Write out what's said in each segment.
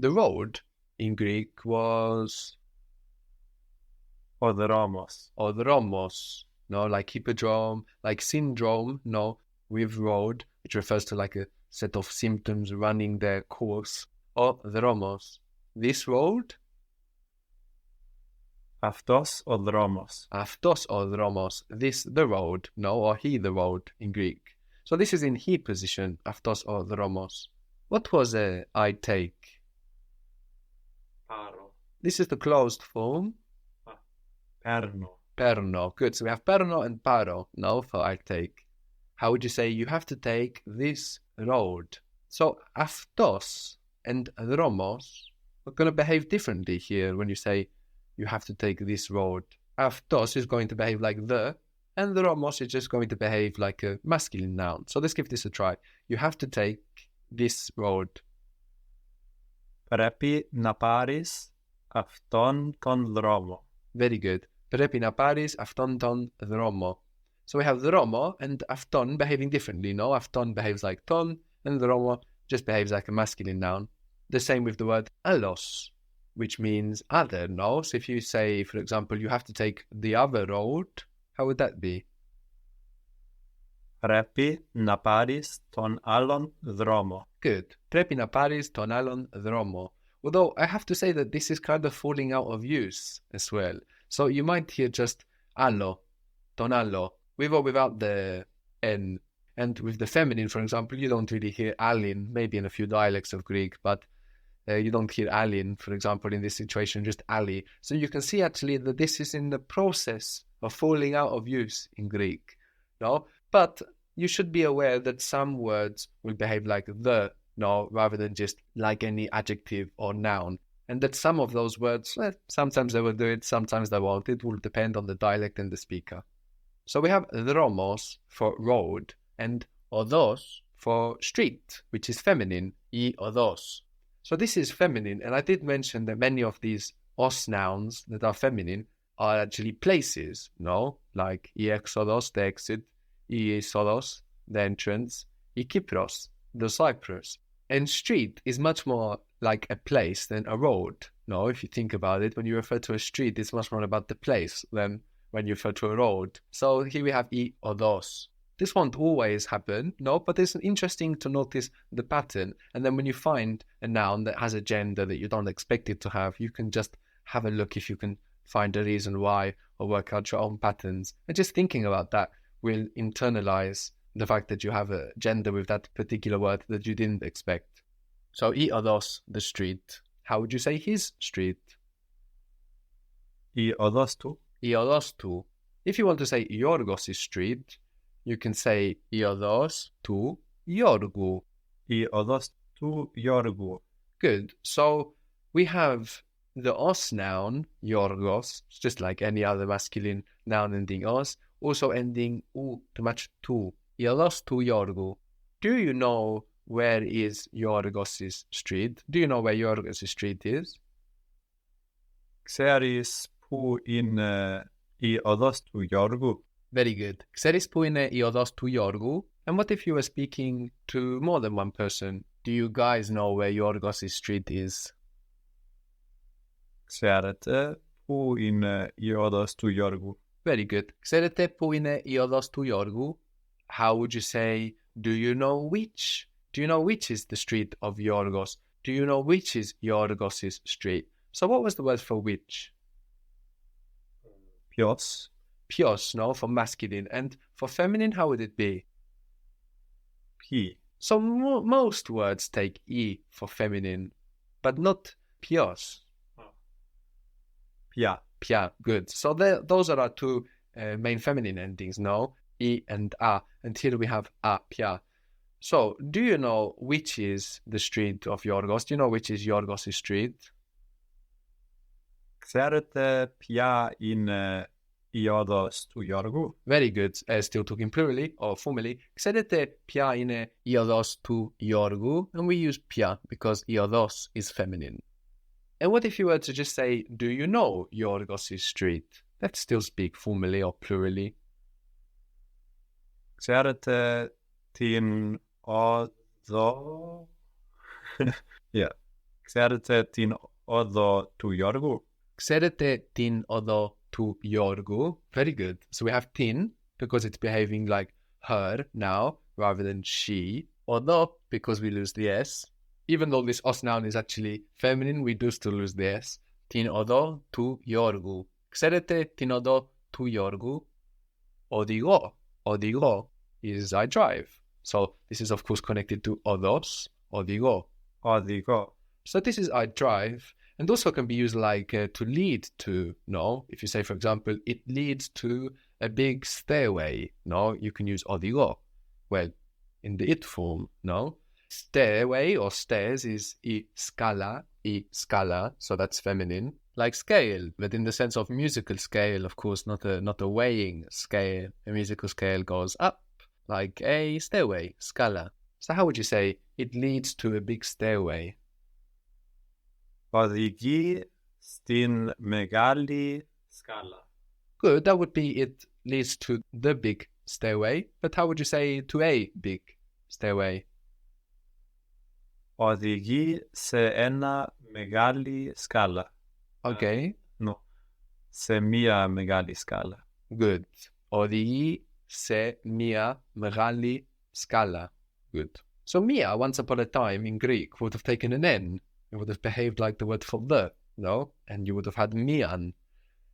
The road in Greek was Odromos. odromos, no, like hippodrome, like syndrome, no, with road, which refers to like a set of symptoms running their course. Odromos. This road, Αυτός ο δρόμος. Αυτός ο δρόμος, this the road, no, or he the road in Greek. So this is in he position, Αυτός ο δρόμος. What was I take? Πάρω. This is the closed form. Παίρνω. Perno. Good. So we have perno and paro, no, for I take. How would you say you have to take this road? So Αυτός and δρόμος are going to behave differently here when you say you have to take this road. Αυτός is going to behave like the, and δρόμος is just going to behave like a masculine noun. So let's give this a try. You have to take this road. Πρέπει να πάρεις αυτόν τον δρόμο. Very good. Πρέπει να πάρεις αυτόν τον δρόμο. So we have δρόμο and αυτόν behaving differently, no? Αυτόν behaves like ton, and δρόμο just behaves like a masculine noun. The same with the word allos, which means other, no? So if you say, for example, you have to take the other road, how would that be? Πρέπει να πάρεις τον άλλον δρόμο. Good. Πρέπει να πάρεις τον άλλον δρόμο. Although I have to say that this is kind of falling out of use as well. So you might hear just άλλο, τον άλλο, with or without the N. And with the feminine, for example, you don't really hear alin, maybe in a few dialects of Greek, but you don't hear alin, for example, in this situation, just ali. So you can see actually that this is in the process of falling out of use in Greek. No? But you should be aware that some words will behave like the, no, rather than just like any adjective or noun. And that some of those words, sometimes they will do it, sometimes they won't. It will depend on the dialect and the speaker. So we have δρόμος for road and odos for street, which is feminine, I odos. So this is feminine, and I did mention that many of these os nouns that are feminine are actually places, no? Like I exodos, the exit, I isodos, the entrance, I Kypros, the Cyprus. And street is much more like a place than a road. No, if you think about it, when you refer to a street, it's much more about the place than when you refer to a road. So here we have I odos. This won't always happen, no, but it's interesting to notice the pattern. And then when you find a noun that has a gender that you don't expect it to have, you can just have a look if you can find a reason why or work out your own patterns. And just thinking about that will internalize the fact that you have a gender with that particular word that you didn't expect. So I odos, the street. How would you say his street? Η οδός του. I odos tu. If you want to say Yorgos' street, you can say I odos tu Yorgu. Η οδός του Γιώργου. Good. So we have the os noun, Yorgos, just like any other masculine noun ending os, also ending u to match tu. I odos tu Yorgu. Do you know where is Yorgos' street? Do you know where Yorgos' street is? Ξέρεις πού είναι η οδός του Γιώργου? Very good. Ξέρεις πού είναι η οδός του Yorgu? And what if you were speaking to more than one person? Do you guys know where Yorgos' street is? Ξέρετε πού είναι η οδός του Γιώργου? Very good. Ξέρετε πού είναι η οδός του Yorgu? How would you say, do you know which? Do you know which is the street of Yorgos? Do you know which is Yorgos' street? So what was the word for which? Ποιος? Pios, no, for masculine. And for feminine, how would it be? Ποιοι? So most words take I for feminine, but not pios. Ποια? Pia, good. So those are our two main feminine endings, no? I and a. And here we have a, pia. So, do you know which is the street of Yorgos? Do you know which is Yorgos' street? Ξέρετε ποια είναι η οδός του Γιώργου? Very good. Still talking plurally or formally. Ξέρετε ποια είναι η οδός του Yorgu? And we use pia because η οδός is feminine. And what if you were to just say, do you know Yorgos' street? Let's still speak formally or plurally. Ξέρετε την οδό? Yeah. Ξέρετε την οδό του Γιώργου? Ξέρετε την οδό του Γιώργου? Very good. So we have tin because it's behaving like her now rather than she. Οδό because we lose the S. Even though this os noun is actually feminine, we do still lose the S. Την οδό του Γιώργου. Ξέρετε την οδό του Γιώργου? Οδηγώ. Οδηγώ is I drive. So this is of course connected to odos. Οδηγώ. Οδηγώ. So this is I drive, and also can be used like to lead to, no? If you say, for example, it leads to a big stairway, no? You can use οδηγώ. Well, in the it form, no? Stairway or stairs is I scala, so that's feminine. Like scale, but in the sense of musical scale, of course, not a weighing scale. A musical scale goes up, like a stairway, scala. So how would you say it leads to a big stairway? Οδηγεί στην μεγάλη σκάλα. Good, that would be it leads to the big stairway. But how would you say to a big stairway? Οδηγεί σε ένα μεγάλη σκάλα. Okay, No. Σε μία μεγάλη σκάλα. good. Οδηγεί σε μία μεγάλη σκάλα. Good. So Mia, once upon a time in Greek, would have taken an N. It would have behaved like the word for the, no? And you would have had mian.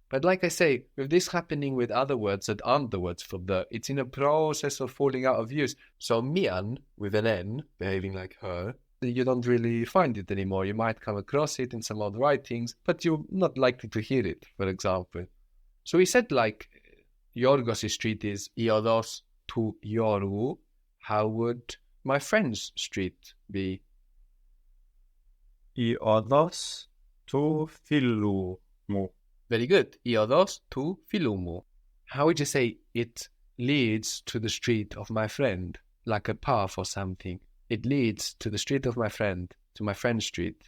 But like I say, with this happening with other words that aren't the words for the, it's in a process of falling out of use. So mian, with an N, behaving like her, you don't really find it anymore. You might come across it in some old writings, but you're not likely to hear it, for example. So we said like, Yorgos' street is Iodos to Yorgu. How would my friend's street be? Η οδός του φίλου μου. Very good. Iodos to Filumu. How would you say it leads to the street of my friend? Like a path or something. It leads to the street of my friend, to my friend's street.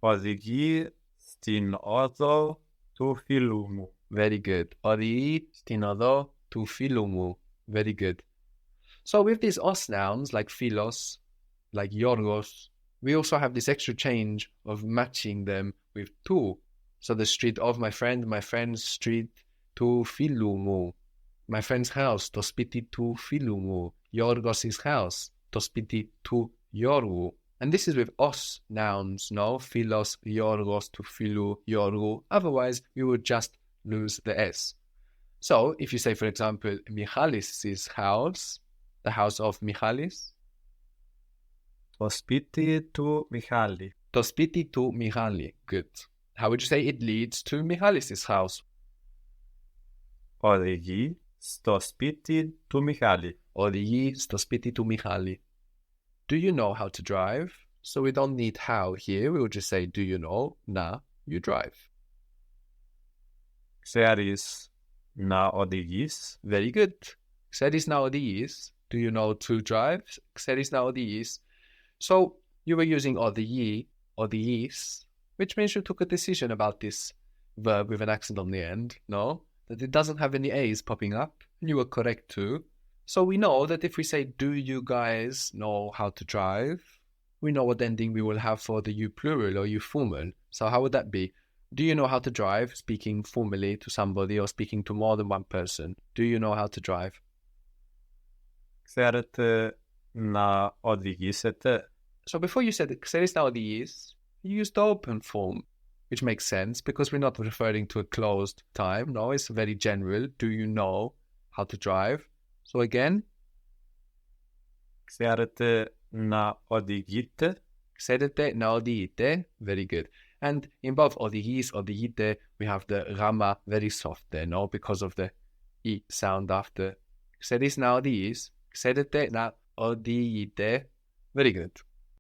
Οδηγεί στην οδό του φίλου μου. Very good. Οδηγεί στην οδό του φίλου μου. Very good. So with these os nouns like philos, like Yorgos, we also have this extra change of matching them with tu. So the street of my friend's street, tu φίλου μου. My friend's house, το σπίτι του φίλου μου. Yorgos' house, το σπίτι του Γιώργου. And this is with os nouns, no? Philos, Yorgos, tu φίλου, Γιώργου. Otherwise, we would just lose the S. So if you say, for example, Michalis' house, the house of Michalis, Το σπίτι του Μιχάλη. το σπίτι του Michali. Good. How would you say it leads to Michalis' house? Οδηγεί στο σπίτι του Μιχάλη. Οδηγεί στο σπίτι του Michali. Do you know how to drive? So we don't need how here. We would just say, do you know? Na, you drive. Ξέρεις να οδηγείς? Very good. Ξέρεις να οδηγείς? Do you know to drive? Ξέρεις να οδηγείς? So you were using οδηγεί, οδηγείς, which means you took a decision about this verb with an accent on the end, no? That it doesn't have any A's popping up, and you were correct too. So we know that if we say, do you guys know how to drive? We know what ending we will have for the you plural or you formal. So how would that be? Do you know how to drive? Speaking formally to somebody or speaking to more than one person. Do you know how to drive? Ξέρετε να οδηγήσετε? So before you said ξέρεις να οδηγείς, you used the open form, which makes sense because we're not referring to a closed time. No, it's very general. Do you know how to drive? So again, Ξέρετε να οδηγείτε? ξέρετε να οδηγείτε. Very good. And in both οδηγείς, οδηγείτε, we have the γάμα very soft there, no? Because of the E sound after. Ξέρεις να οδηγείς. Ξέρετε να οδηγείτε. Very good.